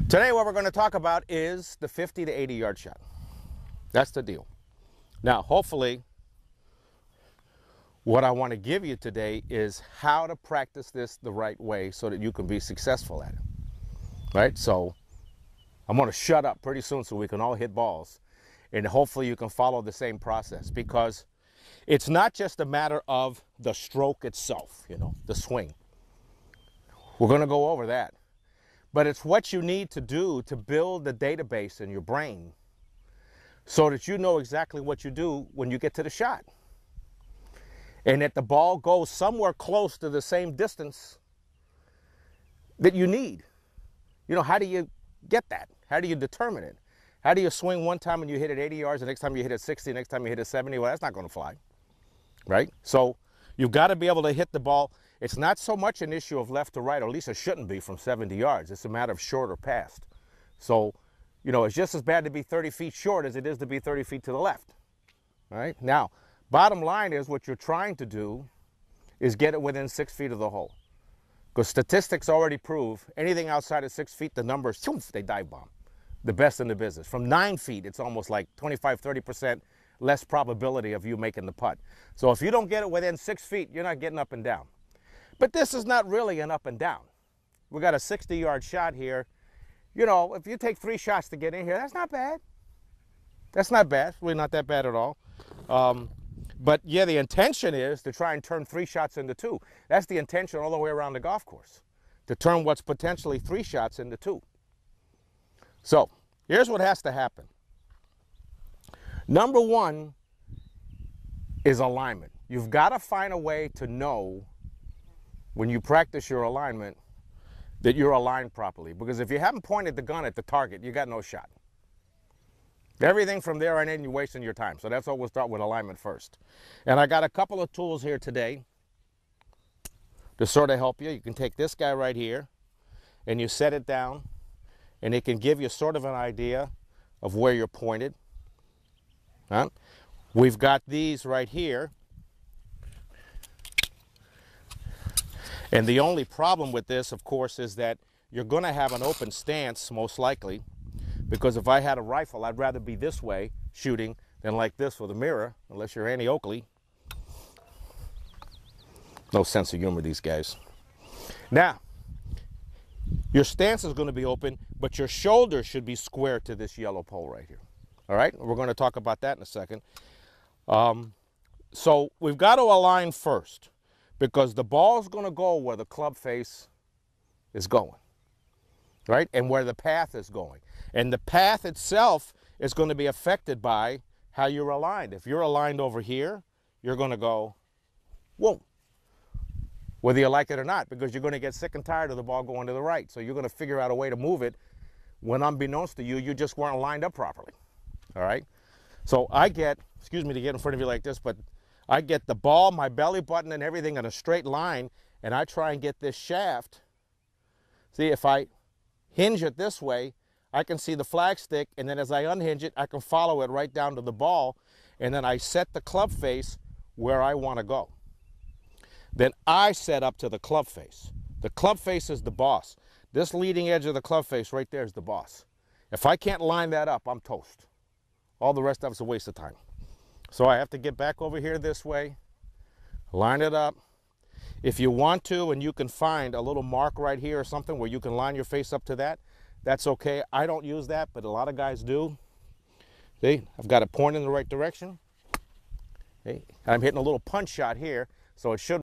Today what we're going to talk about is the 50 to 80 yard shot. That's the deal. Now, hopefully, what I want to give you today is how to practice this the right way so that you can be successful at it. Right? So I'm going to shut up pretty soon so we can all hit balls. And hopefully you can follow the same process, because it's not just a matter of the stroke itself, the swing. We're going to go over that. But it's what you need to do to build the database in your brain so that you know exactly what you do when you get to the shot. And that the ball goes somewhere close to the same distance that you need. How do you get that? How do you determine it? How do you swing one time and you hit it 80 yards, the next time you hit it 60, the next time you hit it 70? Well, that's not going to fly, right? So you've got to be able to hit the ball. It's not so much an issue of left to right, or at least it shouldn't be, from 70 yards. It's a matter of short or past. So, it's just as bad to be 30 feet short as it is to be 30 feet to the left, all right? Now, bottom line is what you're trying to do is get it within 6 feet of the hole. Because statistics already prove anything outside of 6 feet, the numbers, they dive bomb. The best in the business. From 9 feet, it's almost like 25, 30% less probability of you making the putt. So if you don't get it within 6 feet, you're not getting up and down. But this is not really an up and down. We got a 60-yard shot here. If you take 3 shots to get in here, that's not bad. That's not bad. Really not that bad at all. But yeah, the intention is to try and turn 3 shots into 2. That's the intention all the way around the golf course, to turn what's potentially 3 shots into 2. So here's what has to happen. Number one is alignment. You've got to find a way to know when you practice your alignment that you're aligned properly. Because if you haven't pointed the gun at the target, you got no shot. Everything from there on in, you're wasting your time. So that's why we'll start with alignment first. And I got a couple of tools here today to sort of help you. You can take this guy right here and you set it down, and it can give you sort of an idea of where you're pointed. We've got these right here. And the only problem with this, of course, is that you're going to have an open stance, most likely, because if I had a rifle, I'd rather be this way shooting than like this with a mirror, unless you're Annie Oakley. No sense of humor, these guys. Now, your stance is going to be open, but your shoulder should be square to this yellow pole right here. All right? We're going to talk about that in a second. So we've got to align first, because the ball is going to go where the club face is going, right? And where the path is going. And the path itself is going to be affected by how you're aligned. If you're aligned over here, you're going to go, whoa, whether you like it or not, because you're going to get sick and tired of the ball going to the right. So you're going to figure out a way to move it when, unbeknownst to you, you just weren't lined up properly, all right? So I get, excuse me to get in front of you like this, but I get the ball, my belly button, and everything in a straight line, and I try and get this shaft. See, if I hinge it this way, I can see the flag stick, and then as I unhinge it, I can follow it right down to the ball, and then I set the club face where I want to go. Then I set up to the club face. The club face is the boss. This leading edge of the club face right there is the boss. If I can't line that up, I'm toast. All the rest of it's a waste of time. So I have to get back over here this way, line it up. If you want to, and you can find a little mark right here or something where you can line your face up to that, that's okay. I don't use that, but a lot of guys do. See, I've got it pointed in the right direction. See, I'm hitting a little punch shot here, so it should